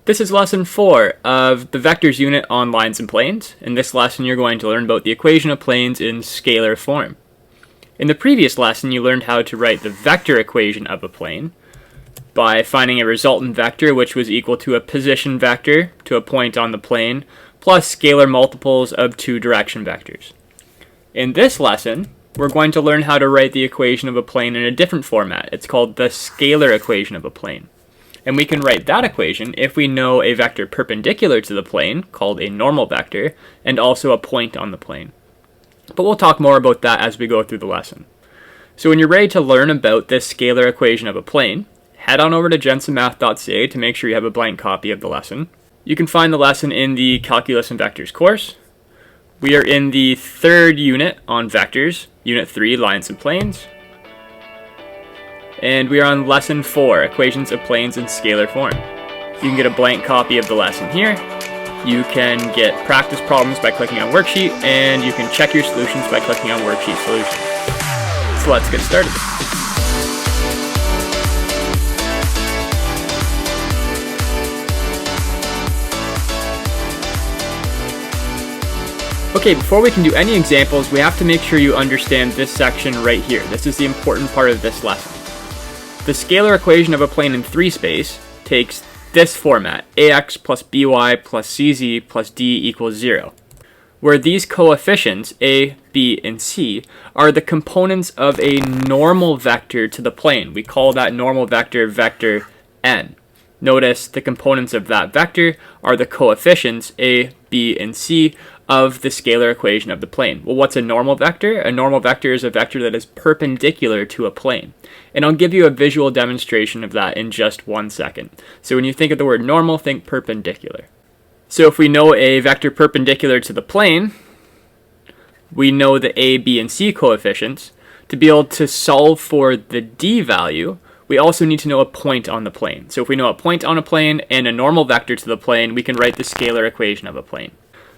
This is lesson 4 of the vectors unit on lines and planes. In this lesson, you're going to learn about the equation of planes in scalar form. In the previous lesson, you learned how to write the vector equation of a plane by finding a resultant vector which was equal to a position vector to a point on the plane plus scalar multiples of two direction vectors. In this lesson, we're going to learn how to write the equation of a plane in a different format. It's called the scalar equation of a plane. And we can write that equation if we know a vector perpendicular to the plane, called a normal vector, and also a point on the plane. But we'll talk more about that as we go through the lesson. So when you're ready to learn about this scalar equation of a plane, head on over to jensenmath.ca to make sure you have a blank copy of the lesson. You can find the lesson in the Calculus and Vectors course. We are in the third unit on vectors, Unit 3, Lines and Planes. And we are on lesson 4, equations of planes in scalar form. You can get a blank copy of the lesson here. You can get practice problems by clicking on worksheet, and you can check your solutions by clicking on worksheet solutions. So let's get started. Okay, before we can do any examples, we have to make sure you understand this section right here. This is the important part of this lesson. The scalar equation of a plane in 3 space takes this format, ax plus by plus cz plus d equals 0, where these coefficients, a, b, and c, are the components of a normal vector to the plane. We call that normal vector vector n. Notice the components of that vector are the coefficients, a, b, and c, of the scalar equation of the plane. Well, what's a normal vector? A normal vector is a vector that is perpendicular to a plane. And I'll give you a visual demonstration of that in just 1 second. So when you think of the word normal, think perpendicular. So if we know a vector perpendicular to the plane, we know the a, b, and c coefficients. To be able to solve for the d value, we also need to know a point on the plane. So if we know a point on a plane and a normal vector to the plane, we can write the scalar equation of a plane.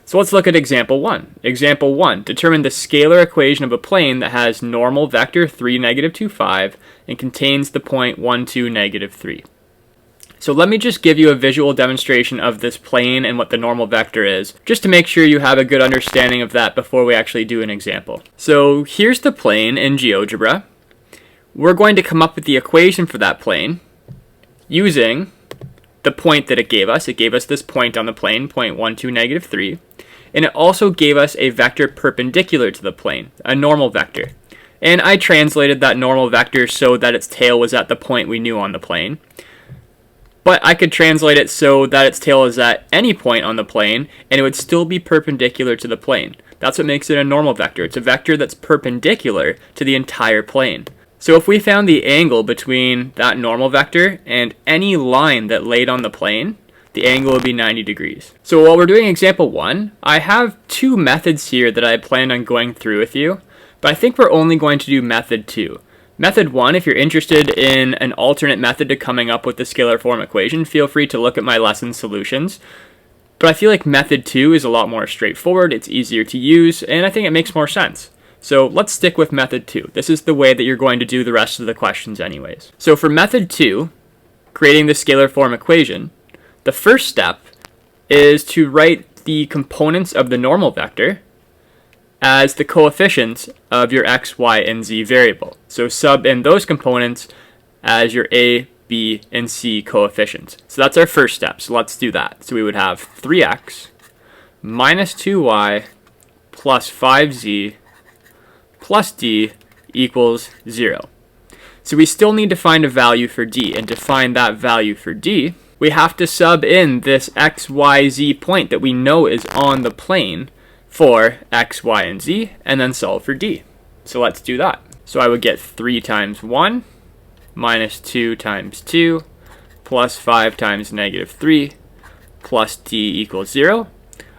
So let's look at example 1. Example 1, determine the scalar equation of a plane that has normal vector 3, negative 2, 5, and contains the point 1, 2, negative 3. So let me just give you a visual demonstration of this plane and what the normal vector is, just to make sure you have a good understanding of that before we actually do an example. So here's the plane in GeoGebra. We're going to come up with the equation for that plane using the point that it gave us. It gave us this point on the plane, point 1, 2, negative 3. And it also gave us a vector perpendicular to the plane, a normal vector. And I translated that normal vector so that its tail was at the point we knew on the plane. But I could translate it so that its tail is at any point on the plane, and it would still be perpendicular to the plane. That's what makes it a normal vector. It's a vector that's perpendicular to the entire plane. So if we found the angle between that normal vector and any line that laid on the plane, the angle would be 90 degrees. So while we're doing example 1, I have 2 methods here that I planned on going through with you, but I think we're only going to do method 2. Method 1, if you're interested in an alternate method to coming up with the scalar form equation, feel free to look at my lesson solutions. But I feel like method 2 is a lot more straightforward, it's easier to use, and I think it makes more sense. So let's stick with method 2. This is the way that you're going to do the rest of the questions anyways. So for method 2, creating the scalar form equation, the first step is to write the components of the normal vector as the coefficients of your x, y, and z variable. So sub in those components as your a, b, and c coefficients. So that's our first step. So let's do that. So we would have 3x minus 2y plus 5z plus d equals 0. So we still need to find a value for d, and to find that value for d, we have to sub in this x, y, z point that we know is on the plane for x, y, and z, and then solve for d. So let's do that. So I would get 3 times 1 minus 2 times 2 plus 5 times negative 3 plus d equals 0.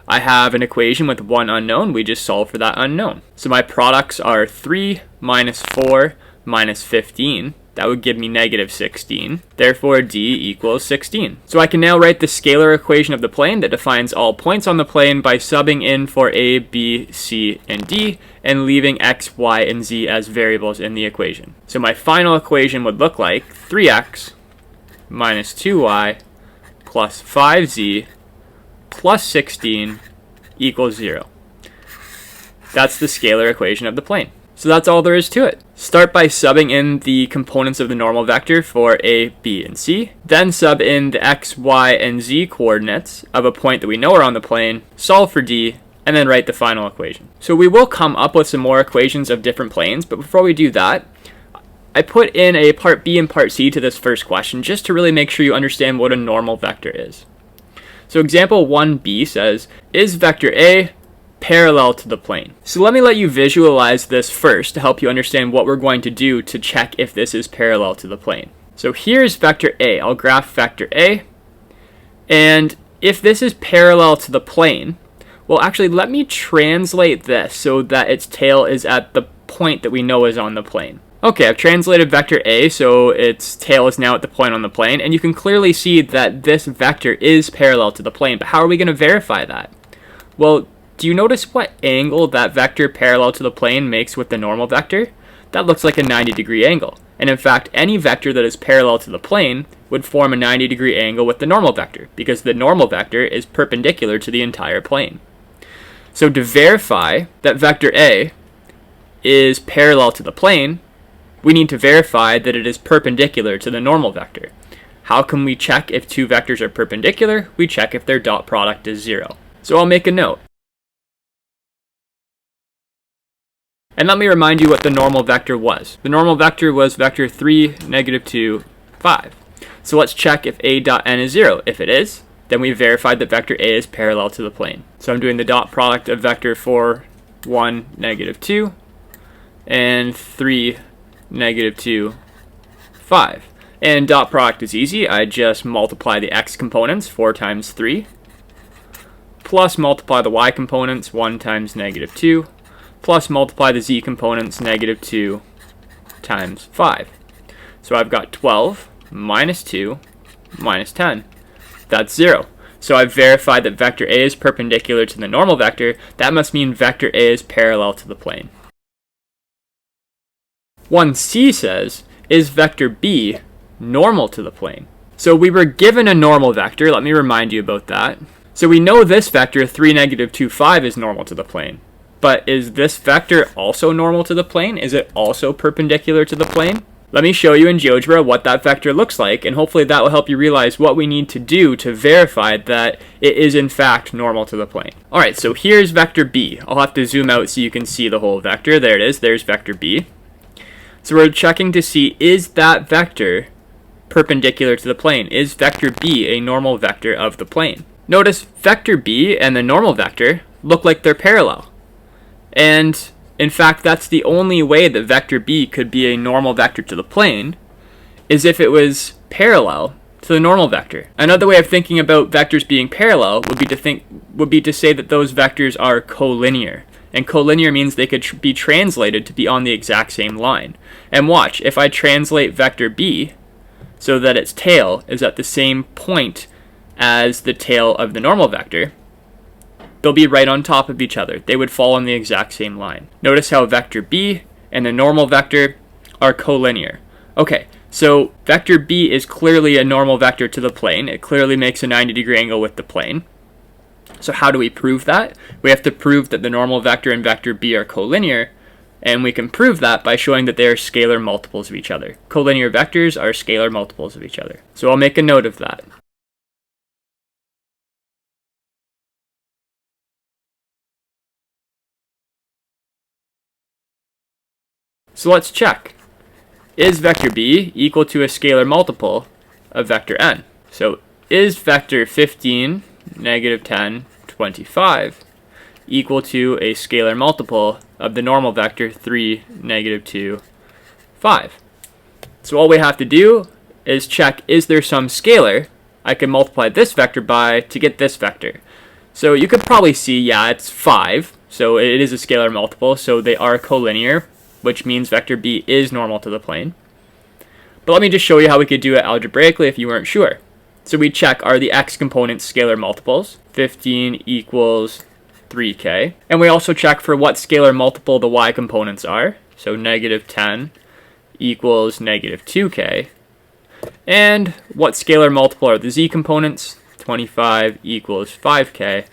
I have an equation with one unknown. We just solve for that unknown. So my products are 3 minus 4 minus 15. That would give me negative 16. Therefore, d equals 16. So I can now write the scalar equation of the plane that defines all points on the plane by subbing in for a, b, c, and d, and leaving x, y, and z as variables in the equation. So my final equation would look like 3x minus 2y plus 5z plus 16 equals 0. That's the scalar equation of the plane. So that's all there is to it. Start by subbing in the components of the normal vector for a, b, and c. Then sub in the x, y, and z coordinates of a point that we know are on the plane, solve for d, and then write the final equation. So we will come up with some more equations of different planes, but before we do that, I put in a part b and part c to this first question just to really make sure you understand what a normal vector is. So example 1b says, is vector a parallel to the plane? So let me let you visualize this first to help you understand what we're going to do to check if this is parallel to the plane. So here's vector a. I'll graph vector a, and if this is parallel to the plane, well, actually let me translate this so that its tail is at the point that we know is on the plane. Okay, I've translated vector a, so its tail is now at the point on the plane, and you can clearly see that this vector is parallel to the plane, but how are we going to verify that? Well, do you notice what angle that vector parallel to the plane makes with the normal vector? That looks like a 90-degree angle. And in fact, any vector that is parallel to the plane would form a 90-degree angle with the normal vector, because the normal vector is perpendicular to the entire plane. So to verify that vector A is parallel to the plane, we need to verify that it is perpendicular to the normal vector. How can we check if two vectors are perpendicular? We check if their dot product is 0. So I'll make a note. And let me remind you what the normal vector was. The normal vector was vector 3, negative 2, 5. So let's check if a dot n is 0. If it is, then we verified that vector a is parallel to the plane. So I'm doing the dot product of vector 4, 1, negative 2, and 3, negative 2, 5. And dot product is easy. I just multiply the x components, 4 times 3, plus multiply the y components, 1 times negative 2, plus multiply the z components, negative 2 times 5. So I've got 12 minus 2 minus 10. That's 0. So I've verified that vector a is perpendicular to the normal vector. That must mean vector a is parallel to the plane. 1c says, is vector b normal to the plane? So we were given a normal vector. Let me remind you about that. So we know this vector, 3, negative 2, 5, is normal to the plane. But is this vector also normal to the plane? Is it also perpendicular to the plane? Let me show you in GeoGebra what that vector looks like, and hopefully that will help you realize what we need to do to verify that it is in fact normal to the plane. Alright, so here's vector b. I'll have to zoom out so you can see the whole vector. There it is, there's vector b. So we're checking to see, is that vector perpendicular to the plane? Is vector b a normal vector of the plane? Notice vector b and the normal vector look like they're parallel. And in fact, that's the only way that vector b could be a normal vector to the plane, is if it was parallel to the normal vector. Another way of thinking about vectors being parallel would be to say that those vectors are collinear. And collinear means they could be translated to be on the exact same line. And watch, if I translate vector b so that its tail is at the same point as the tail of the normal vector, they'll be right on top of each other. They would fall on the exact same line. Notice how vector b and the normal vector are collinear. Okay, so vector b is clearly a normal vector to the plane. It clearly makes a 90-degree angle with the plane. So how do we prove that? We have to prove that the normal vector and vector b are collinear, and we can prove that by showing that they are scalar multiples of each other. Collinear vectors are scalar multiples of each other. So I'll make a note of that. So let's check. Is vector b equal to a scalar multiple of vector n? So is vector 15, negative 10, 25 equal to a scalar multiple of the normal vector 3, negative 2, 5? So all we have to do is check, is there some scalar I can multiply this vector by to get this vector? So you could probably see, yeah, it's 5, so it is a scalar multiple, so they are collinear, which means vector b is normal to the plane. But let me just show you how we could do it algebraically if you weren't sure. So we check, are the x components scalar multiples? 15 equals 3k. And we also check for what scalar multiple the y components are. So negative 10 equals negative 2k. And what scalar multiple are the z components? 25 equals 5k.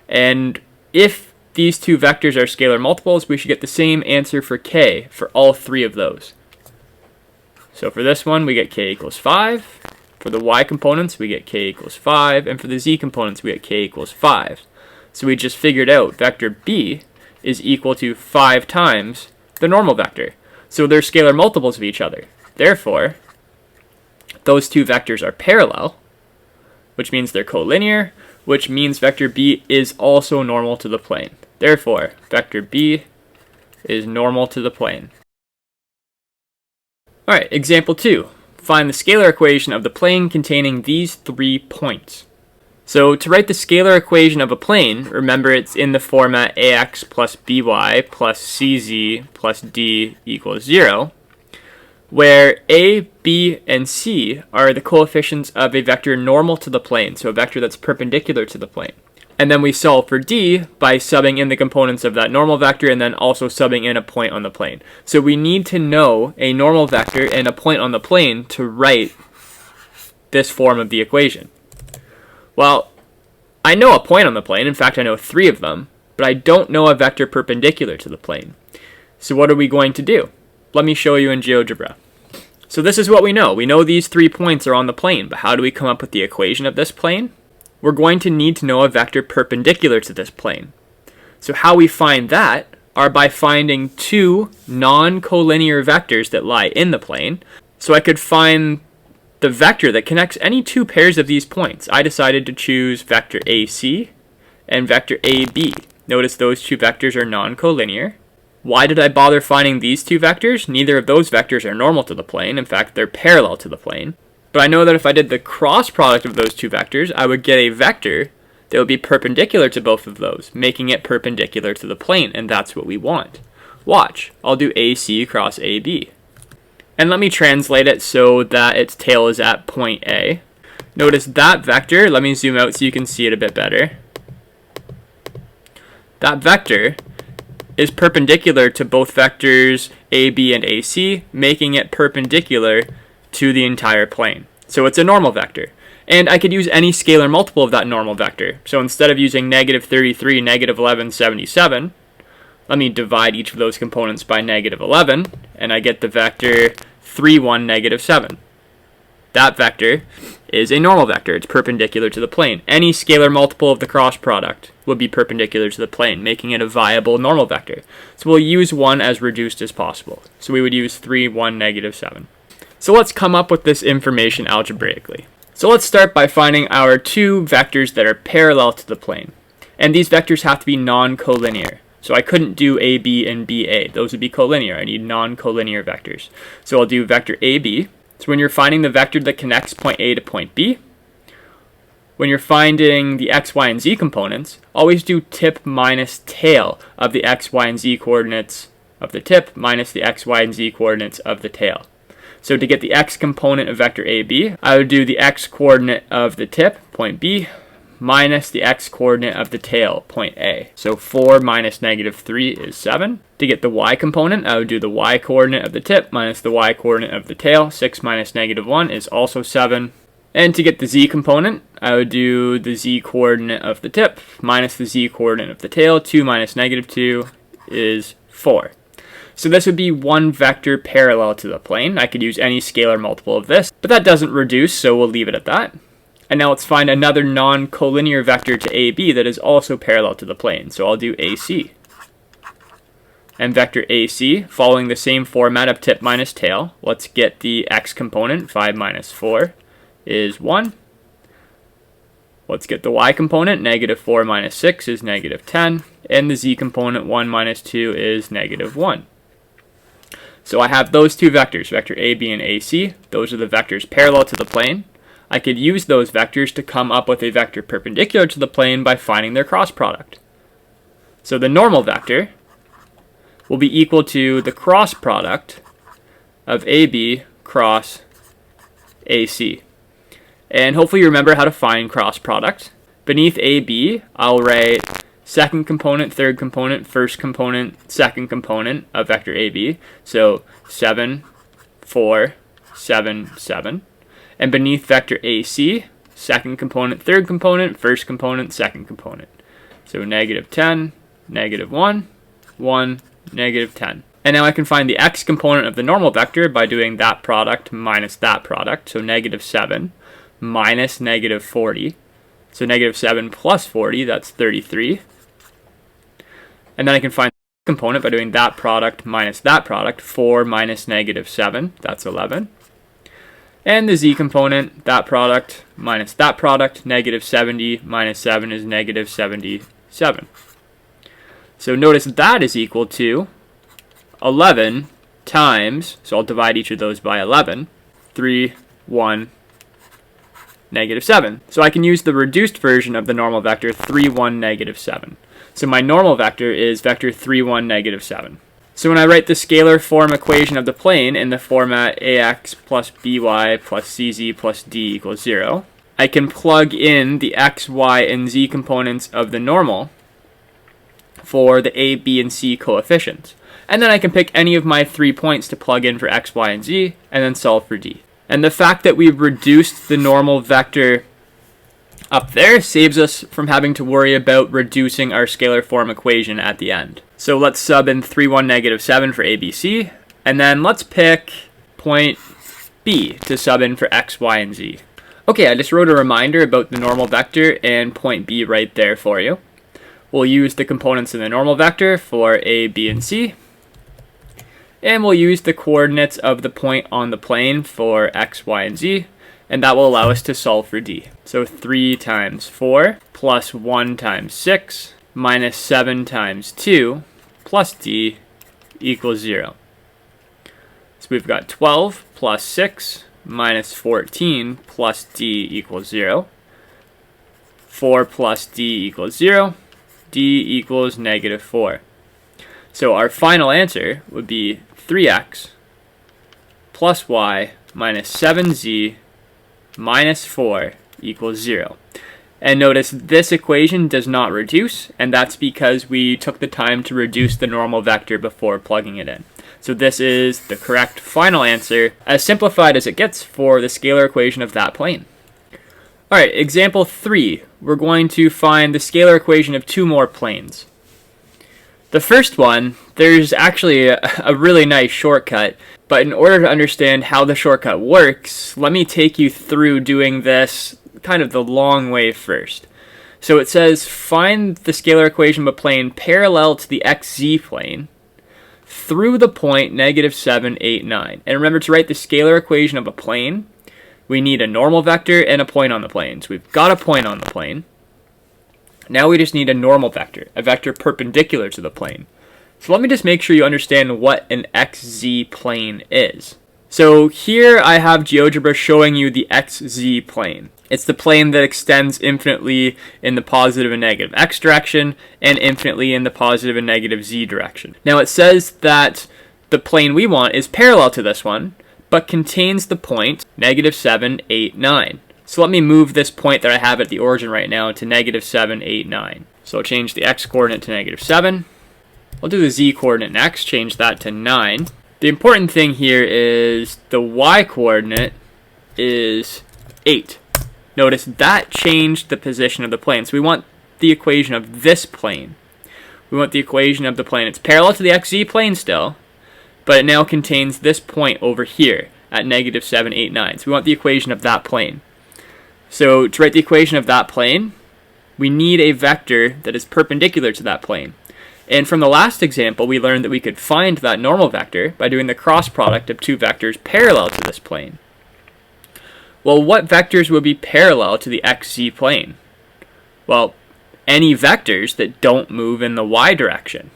And if these two vectors are scalar multiples, we should get the same answer for k for all three of those. So for this one, we get k equals 5. For the y components, we get k equals 5. And for the z components, we get k equals 5. So we just figured out vector b is equal to 5 times the normal vector. So they're scalar multiples of each other. Therefore, those two vectors are parallel, which means they're collinear, which means vector b is also normal to the plane. Therefore, vector b is normal to the plane. Alright, example 2. Find the scalar equation of the plane containing these 3 points. So to write the scalar equation of a plane, remember it's in the format ax plus by plus cz plus d equals 0, where a, b, and c are the coefficients of a vector normal to the plane, so a vector that's perpendicular to the plane. And then we solve for d by subbing in the components of that normal vector and then also subbing in a point on the plane. So we need to know a normal vector and a point on the plane to write this form of the equation. Well, I know a point on the plane. In fact, I know 3 of them, but I don't know a vector perpendicular to the plane. So what are we going to do? Let me show you in GeoGebra. So this is what we know. We know these 3 points are on the plane, but how do we come up with the equation of this plane? We're going to need to know a vector perpendicular to this plane. So how we find that are by finding 2 non-collinear vectors that lie in the plane. So I could find the vector that connects any 2 pairs of these points. I decided to choose vector AC and vector AB. Notice those 2 vectors are non-collinear. Why did I bother finding these 2 vectors? Neither of those vectors are normal to the plane. In fact, they're parallel to the plane. But I know that if I did the cross product of those 2 vectors, I would get a vector that would be perpendicular to both of those, making it perpendicular to the plane, and that's what we want. Watch, I'll do AC cross AB. And let me translate it so that its tail is at point A. Notice that vector, let me zoom out so you can see it a bit better. That vector is perpendicular to both vectors AB and AC, making it perpendicular to the entire plane. So it's a normal vector. And I could use any scalar multiple of that normal vector. So instead of using negative 33, negative 11, 77, let me divide each of those components by negative 11, and I get the vector 3, 1, negative 7. That vector is a normal vector. It's perpendicular to the plane. Any scalar multiple of the cross product would be perpendicular to the plane, making it a viable normal vector. So we'll use 1 as reduced as possible. So we would use 3, 1, negative 7. So let's come up with this information algebraically. So let's start by finding our 2 vectors that are parallel to the plane. And these vectors have to be non-collinear. So I couldn't do AB and BA. Those would be collinear. I need non-collinear vectors. So I'll do vector AB. So when you're finding the vector that connects point A to point B, when you're finding the x, y, and z components, always do tip minus tail of the x, y, and z coordinates of the tip minus the x, y, and z coordinates of the tail. So to get the x component of vector AB, I would do the x coordinate of the tip, point B, minus the x coordinate of the tail, point A. So 4 minus negative 3 is 7. To get the y component, I would do the y coordinate of the tip minus the y coordinate of the tail. 6 minus negative 1 is also 7. And to get the z component, I would do the z coordinate of the tip minus the z coordinate of the tail. 2 minus negative 2 is 4. So this would be one vector parallel to the plane. I could use any scalar multiple of this, but that doesn't reduce, so we'll leave it at that. And now let's find another non-collinear vector to AB that is also parallel to the plane. So I'll do AC. And vector AC, following the same format of tip minus tail, let's get the x component, 5 minus 4 is 1. Let's get the y component, negative 4 minus 6 is negative 10. And the z component, 1 minus 2 is negative 1. So I have those 2 vectors, vector AB and AC. Those are the vectors parallel to the plane. I could use those vectors to come up with a vector perpendicular to the plane by finding their cross product. So the normal vector will be equal to the cross product of AB cross AC. And hopefully you remember how to find cross product. Beneath AB, I'll write second component, third component, first component, second component of vector AB. So 7, 4, 7, 7. And beneath vector AC, second component, third component, first component, second component. So negative 10, negative 1, 1, negative 10. And now I can find the x component of the normal vector by doing that product minus that product. So negative 7 minus negative 40. So negative 7 plus 40, that's 33. And then I can find the component by doing that product minus that product. 4 minus negative 7, that's 11. And the z component, that product minus that product, negative 70 minus 7 is negative 77. So notice that is equal to 11 times, so I'll divide each of those by 11, 3, 1, negative 7. So I can use the reduced version of the normal vector 3, 1, negative 7. So my normal vector is vector 3, 1, negative 7. So when I write the scalar form equation of the plane in the format ax plus by plus cz plus d equals 0, I can plug in the x, y, and z components of the normal for the a, b, and c coefficients. And then I can pick any of my 3 points to plug in for x, y, and z, and then solve for d. And the fact that we've reduced the normal vector up there saves us from having to worry about reducing our scalar form equation at the end. So let's sub in 3, 1, negative 7 for a, b, c, and then let's pick point b to sub in for x, y, and z. Okay, I just wrote a reminder about the normal vector and point b right there for you. We'll use the components in the normal vector for a, b, and c. And we'll use the coordinates of the point on the plane for x, y, and z. And that will allow us to solve for d. So 3 times 4 plus 1 times 6 minus 7 times 2 plus d equals 0. So we've got 12 plus 6 minus 14 plus d equals 0. 4 plus d equals 0. D equals negative 4. So our final answer would be 3x plus y minus 7z minus 4 equals 0. And notice this equation does not reduce, and that's because we took the time to reduce the normal vector before plugging it in. So this is the correct final answer, as simplified as it gets for the scalar equation of that plane. Alright, example 3. We're going to find the scalar equation of 2 more planes. The first one, there's actually a really nice shortcut, but in order to understand how the shortcut works, let me take you through doing this kind of the long way first. So it says find the scalar equation of a plane parallel to the xz plane through the point negative 7, 8, 9. And remember, to write the scalar equation of a plane, we need a normal vector and a point on the plane. So we've got a point on the plane. Now we just need a normal vector, a vector perpendicular to the plane. So let me just make sure you understand what an xz plane is. So here I have GeoGebra showing you the xz plane. It's the plane that extends infinitely in the positive and negative x direction and infinitely in the positive and negative z direction. Now it says that the plane we want is parallel to this one, but contains the point negative 7, 8, 9. So let me move this point that I have at the origin right now to negative 7, 8, 9. So I'll change the x-coordinate to negative 7. I'll do the z-coordinate next, change that to 9. The important thing here is the y-coordinate is 8. Notice that changed the position of the plane. So we want the equation of this plane. We want the equation of the plane. It's parallel to the xz plane still, but it now contains this point over here at negative 7, 8, 9. So we want the equation of that plane. So to write the equation of that plane, we need a vector that is perpendicular to that plane. And from the last example, we learned that we could find that normal vector by doing the cross product of 2 vectors parallel to this plane. Well, what vectors would be parallel to the xz plane? Well, any vectors that don't move in the y direction.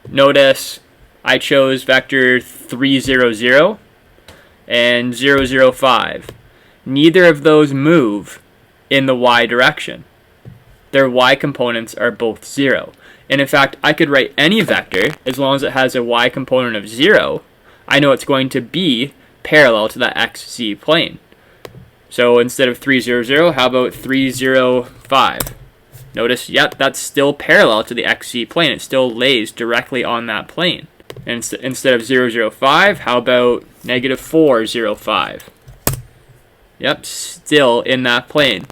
Notice I chose vector 3, 0, 0 and 0, 0, 5. Neither of those move in the y direction. Their y components are both 0. And in fact, I could write any vector, as long as it has a y component of 0, I know it's going to be parallel to that xz plane. So instead of 3, 0, 0, how about 3, 0, 5? Notice, yep, that's still parallel to the xz plane. It still lays directly on that plane. And instead of 0, 0, 5, how about negative 4, 0, 5? Yep, still in that plane.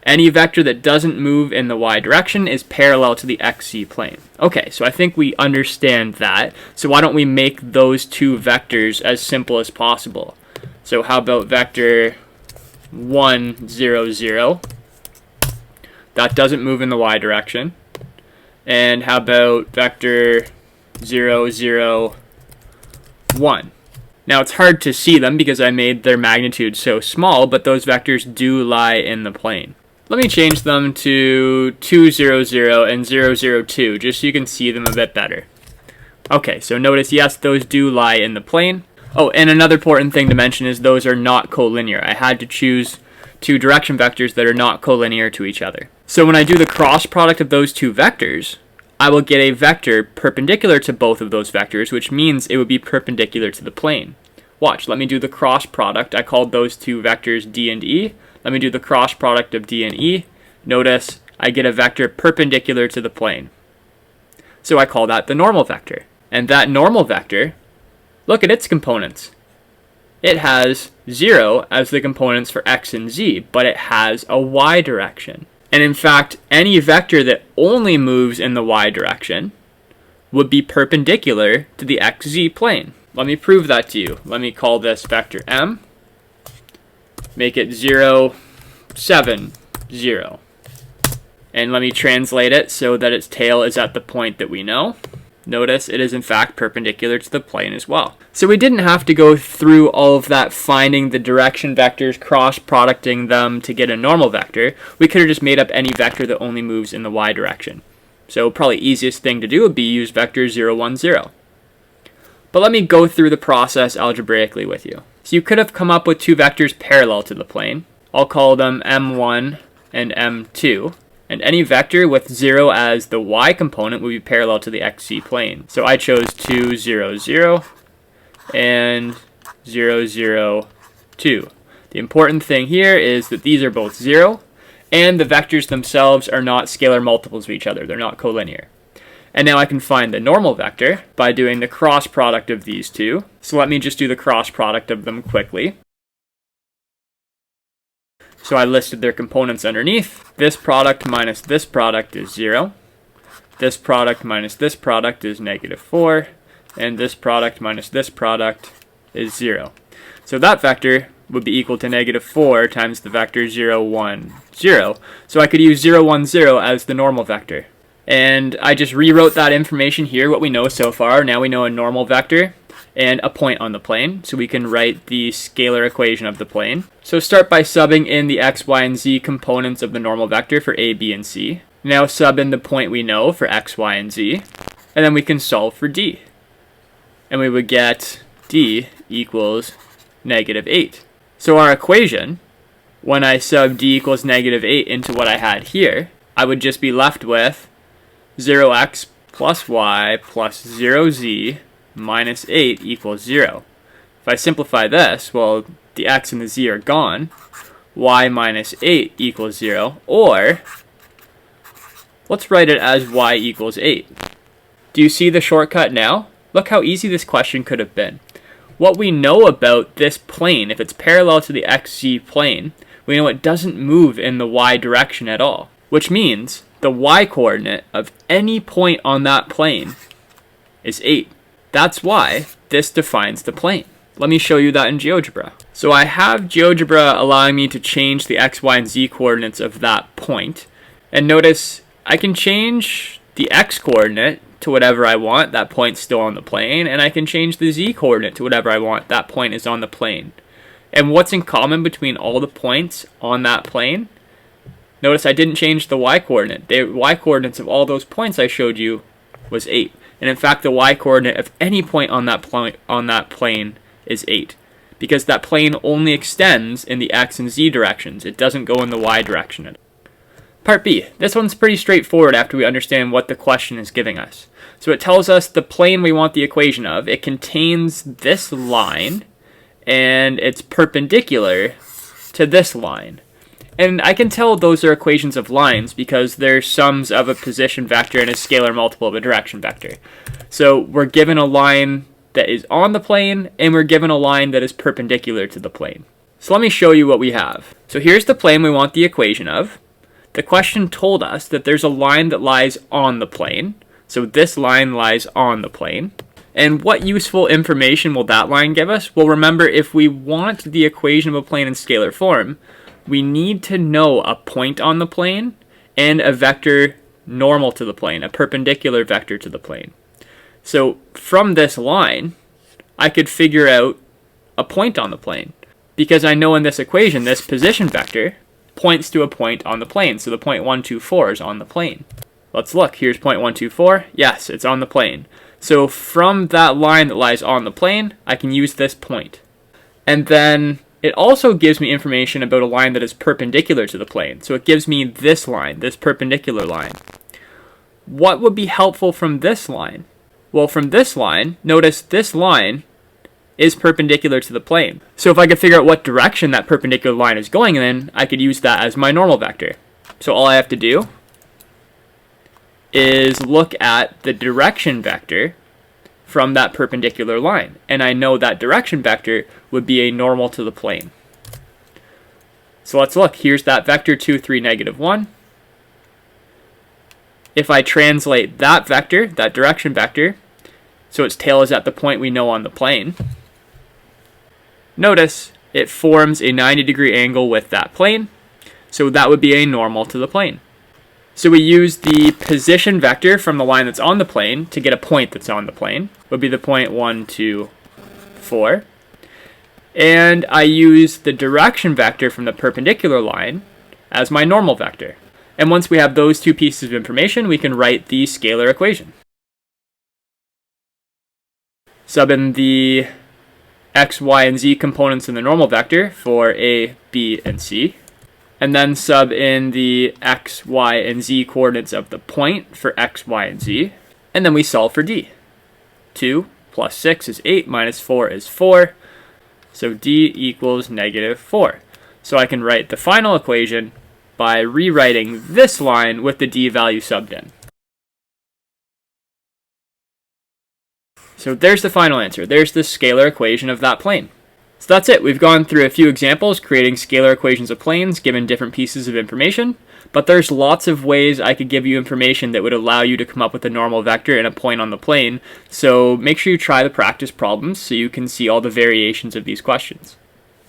Any vector that doesn't move in the y direction is parallel to the xz plane. Okay, so I think we understand that. So why don't we make those two vectors as simple as possible? So how about vector 1, 0, 0? That doesn't move in the y direction. And how about vector 0, 0, 1? Now it's hard to see them because I made their magnitude so small, but those vectors do lie in the plane. Let me change them to 2, 0, 0 and 0, 0, 2, just so you can see them a bit better. Okay, so notice, yes, those do lie in the plane. Oh, and another important thing to mention is those are not collinear. I had to choose two direction vectors that are not collinear to each other. So when I do the cross product of those two vectors, I will get a vector perpendicular to both of those vectors, which means it would be perpendicular to the plane. Watch, let me do the cross product. I called those two vectors D and E. Let me do the cross product of D and E. Notice I get a vector perpendicular to the plane. So I call that the normal vector. And that normal vector, look at its components. It has 0 as the components for x and z, but it has a y direction. And in fact, any vector that only moves in the y direction would be perpendicular to the xz plane. Let me prove that to you. Let me call this vector m. Make it 0, 7, 0. And let me translate it so that its tail is at the point that we know. Notice it is in fact perpendicular to the plane as well. So we didn't have to go through all of that finding the direction vectors, cross-producting them to get a normal vector. We could have just made up any vector that only moves in the y direction. So probably easiest thing to do would be use vector 0, 1, 0. But let me go through the process algebraically with you. So you could have come up with two vectors parallel to the plane. I'll call them m1 and m2. And any vector with 0 as the y component would be parallel to the xz plane. So I chose 2, 0, 0 and 0, 0, 2. The important thing here is that these are both 0, and the vectors themselves are not scalar multiples of each other. They're not collinear. And now I can find the normal vector by doing the cross product of these two. So let me just do the cross product of them quickly. So I listed their components underneath. This product minus this product is 0. This product minus this product is -4. And this product minus this product is 0. So that vector would be equal to -4 times the vector 0, 1, 0. So I could use 0, 1, 0 as the normal vector. And I just rewrote that information here, what we know so far. Now we know a normal vector and a point on the plane, so we can write the scalar equation of the plane. So start by subbing in the x, y, and z components of the normal vector for a, b, and c. Now sub in the point we know for x, y, and z, and then we can solve for d. And we would get d equals -8. So our equation, when I sub d equals -8 into what I had here, I would just be left with 0x plus y plus 0z minus 8 equals 0. If I simplify this, well, the x and the z are gone. Y minus 8 equals 0. Or, let's write it as y equals 8. Do you see the shortcut now? Look how easy this question could have been. What we know about this plane, if it's parallel to the xz plane, we know it doesn't move in the y direction at all. Which means the y-coordinate of any point on that plane is 8. That's why this defines the plane. Let me show you that in GeoGebra. So I have GeoGebra allowing me to change the x, y, and z coordinates of that point. And notice I can change the x-coordinate to whatever I want. That point's still on the plane. And I can change the z-coordinate to whatever I want. That point is on the plane. And what's in common between all the points on that plane? Notice I didn't change the y-coordinate. The y-coordinates of all those points I showed you was 8. And in fact, the y-coordinate of any point on that plane is 8. Because that plane only extends in the x and z directions. It doesn't go in the y direction. Part B. This one's pretty straightforward after we understand what the question is giving us. So it tells us the plane we want the equation of. It contains this line, and it's perpendicular to this line. And I can tell those are equations of lines because they're sums of a position vector and a scalar multiple of a direction vector. So we're given a line that is on the plane, and we're given a line that is perpendicular to the plane. So let me show you what we have. So here's the plane we want the equation of. The question told us that there's a line that lies on the plane. So this line lies on the plane. And what useful information will that line give us? Well, remember, if we want the equation of a plane in scalar form, we need to know a point on the plane and a vector normal to the plane, a perpendicular vector to the plane. So from this line, I could figure out a point on the plane, because I know in this equation, this position vector points to a point on the plane. So the point 1, 2, 4 is on the plane. Let's look. Here's point 1, 2, 4. Yes, it's on the plane. So from that line that lies on the plane, I can use this point. And then it also gives me information about a line that is perpendicular to the plane. So it gives me this line, this perpendicular line. What would be helpful from this line? Well, from this line, notice this line is perpendicular to the plane. So if I could figure out what direction that perpendicular line is going in, I could use that as my normal vector. So all I have to do is look at the direction vector from that perpendicular line. And I know that direction vector would be a normal to the plane. So let's look. Here's that vector 2, 3, negative 1. If I translate that vector, that direction vector, so its tail is at the point we know on the plane, notice it forms a 90-degree angle with that plane, so that would be a normal to the plane. So we use the position vector from the line that's on the plane to get a point that's on the plane, would be the point 1, 2, 4. And I use the direction vector from the perpendicular line as my normal vector. And once we have those two pieces of information, we can write the scalar equation. Sub in the x, y, and z components in the normal vector for a, b, and c. And then sub in the x, y, and z coordinates of the point for x, y, and z. And then we solve for d. 2 plus 6 is 8, minus 4 is 4. So d equals negative 4. So I can write the final equation by rewriting this line with the d value subbed in. So there's the final answer. There's the scalar equation of that plane. So that's it. We've gone through a few examples creating scalar equations of planes given different pieces of information, but there's lots of ways I could give you information that would allow you to come up with a normal vector and a point on the plane. So make sure you try the practice problems so you can see all the variations of these questions.